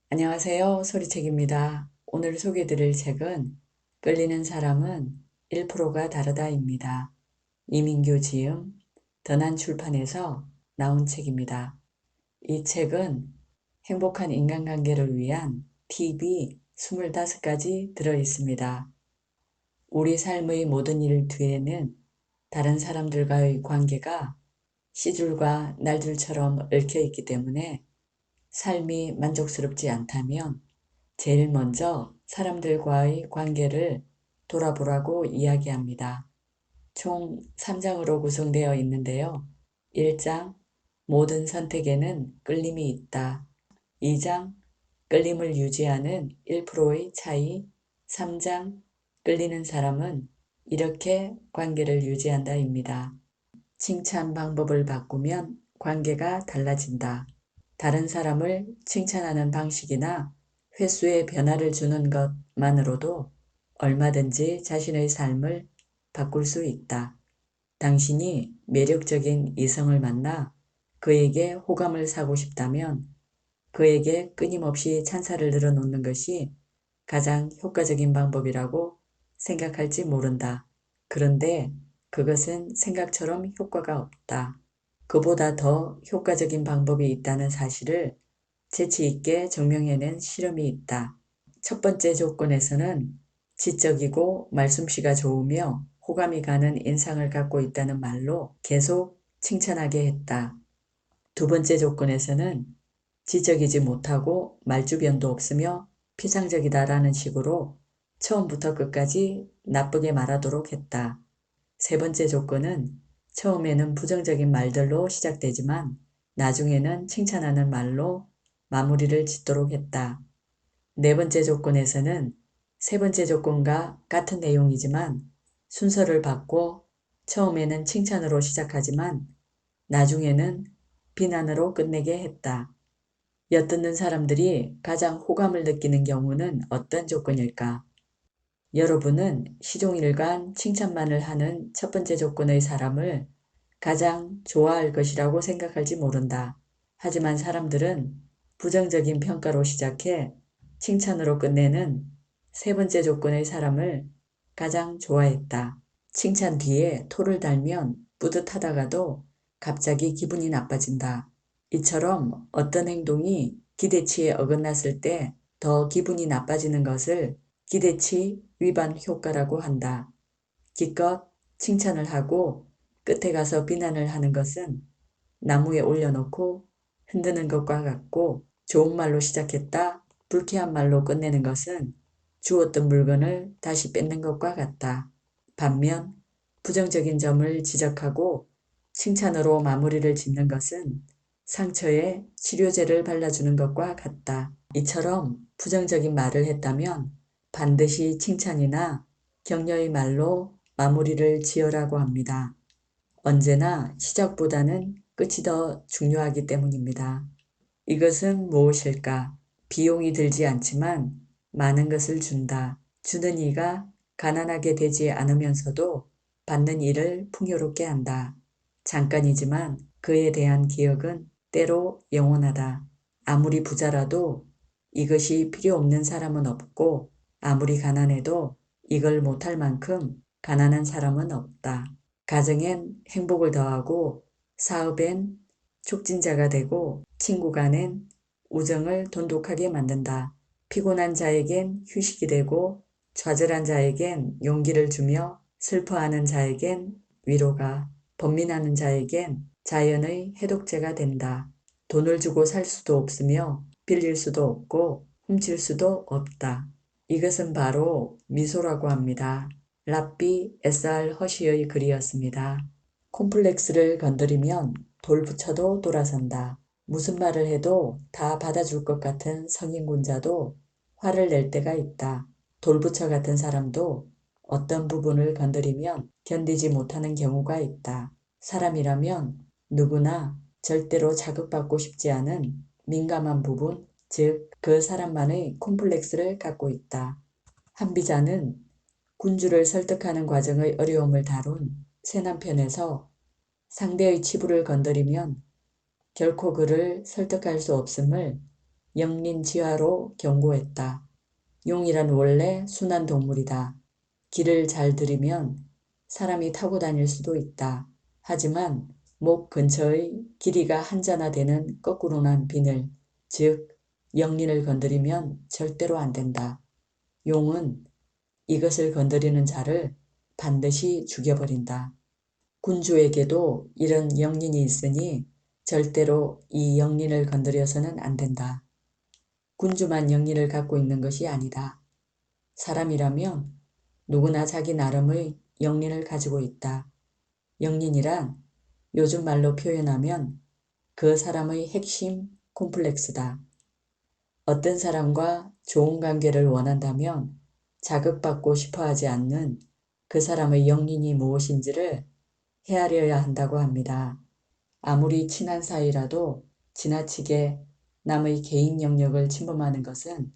안녕하세요. 소리책입니다. 오늘 소개드릴 책은 끌리는 사람은 1%가 다르다입니다. 이민규 지음, 더난출판에서 나온 책입니다. 이 책은 행복한 인간관계를 위한 팁이 25가지 들어있습니다. 우리 삶의 모든 일 뒤에는 다른 사람들과의 관계가 시줄과 날들처럼 얽혀있기 때문에 삶이 만족스럽지 않다면 제일 먼저 사람들과의 관계를 돌아보라고 이야기합니다. 총 3장으로 구성되어 있는데요. 1장 모든 선택에는 끌림이 있다. 2장 끌림을 유지하는 1%의 차이. 3장 끌리는 사람은 이렇게 관계를 유지한다입니다. 칭찬 방법을 바꾸면 관계가 달라진다. 다른 사람을 칭찬하는 방식이나 횟수의 변화를 주는 것만으로도 얼마든지 자신의 삶을 바꿀 수 있다. 당신이 매력적인 이성을 만나 그에게 호감을 사고 싶다면 그에게 끊임없이 찬사를 늘어놓는 것이 가장 효과적인 방법이라고 생각할지 모른다. 그런데 그것은 생각처럼 효과가 없다. 그보다 더 효과적인 방법이 있다는 사실을 재치 있게 증명해낸 실험이 있다. 첫 번째 조건에서는 지적이고 말솜씨가 좋으며 호감이 가는 인상을 갖고 있다는 말로 계속 칭찬하게 했다. 두 번째 조건에서는 지적이지 못하고 말주변도 없으며 피상적이다라는 식으로 처음부터 끝까지 나쁘게 말하도록 했다. 세 번째 조건은 처음에는 부정적인 말들로 시작되지만 나중에는 칭찬하는 말로 마무리를 짓도록 했다. 네 번째 조건에서는 세 번째 조건과 같은 내용이지만 순서를 바꿔 처음에는 칭찬으로 시작하지만 나중에는 비난으로 끝내게 했다. 엿듣는 사람들이 가장 호감을 느끼는 경우는 어떤 조건일까? 여러분은 시종일관 칭찬만을 하는 첫 번째 조건의 사람을 가장 좋아할 것이라고 생각할지 모른다. 하지만 사람들은 부정적인 평가로 시작해 칭찬으로 끝내는 세 번째 조건의 사람을 가장 좋아했다. 칭찬 뒤에 토를 달면 뿌듯하다가도 갑자기 기분이 나빠진다. 이처럼 어떤 행동이 기대치에 어긋났을 때 더 기분이 나빠지는 것을 기대치 위반 효과라고 한다. 기껏 칭찬을 하고 끝에 가서 비난을 하는 것은 나무에 올려놓고 흔드는 것과 같고 좋은 말로 시작했다 불쾌한 말로 끝내는 것은 주었던 물건을 다시 뺏는 것과 같다. 반면 부정적인 점을 지적하고 칭찬으로 마무리를 짓는 것은 상처에 치료제를 발라주는 것과 같다. 이처럼 부정적인 말을 했다면 반드시 칭찬이나 격려의 말로 마무리를 지으라고 합니다. 언제나 시작보다는 끝이 더 중요하기 때문입니다. 이것은 무엇일까? 비용이 들지 않지만 많은 것을 준다. 주는 이가 가난하게 되지 않으면서도 받는 이를 풍요롭게 한다. 잠깐이지만 그에 대한 기억은 때로 영원하다. 아무리 부자라도 이것이 필요 없는 사람은 없고 아무리 가난해도 이걸 못할 만큼 가난한 사람은 없다. 가정엔 행복을 더하고 사업엔 촉진자가 되고 친구 간엔 우정을 돈독하게 만든다. 피곤한 자에겐 휴식이 되고 좌절한 자에겐 용기를 주며 슬퍼하는 자에겐 위로가, 번민하는 자에겐 자연의 해독제가 된다. 돈을 주고 살 수도 없으며 빌릴 수도 없고 훔칠 수도 없다. 이것은 바로 미소라고 합니다. 랍비 S.R. 허쉬의 글이었습니다. 콤플렉스를 건드리면 돌 붙여도 돌아선다. 무슨 말을 해도 다 받아줄 것 같은 성인군자도 화를 낼 때가 있다. 돌부처 같은 사람도 어떤 부분을 건드리면 견디지 못하는 경우가 있다. 사람이라면 누구나 절대로 자극받고 싶지 않은 민감한 부분, 즉 그 사람만의 콤플렉스를 갖고 있다. 한비자는 군주를 설득하는 과정의 어려움을 다룬 세남편에서 상대의 치부를 건드리면 결코 그를 설득할 수 없음을 영린지화로 경고했다. 용이란 원래 순한 동물이다. 길을 잘 들이면 사람이 타고 다닐 수도 있다. 하지만 목 근처의 길이가 한 자나 되는 거꾸로 난 비늘, 즉 영린을 건드리면 절대로 안 된다. 용은 이것을 건드리는 자를 반드시 죽여버린다. 군주에게도 이런 영린이 있으니 절대로 이 영린을 건드려서는 안 된다. 군주만 영린을 갖고 있는 것이 아니다. 사람이라면 누구나 자기 나름의 영린을 가지고 있다. 영린이란 요즘 말로 표현하면 그 사람의 핵심 콤플렉스다. 어떤 사람과 좋은 관계를 원한다면 자극받고 싶어 하지 않는 그 사람의 영린이 무엇인지를 헤아려야 한다고 합니다. 아무리 친한 사이라도 지나치게 남의 개인 영역을 침범하는 것은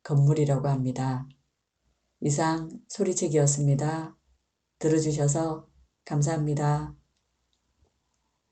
건물이라고 합니다. 이상 소리책이었습니다. 들어주셔서 감사합니다.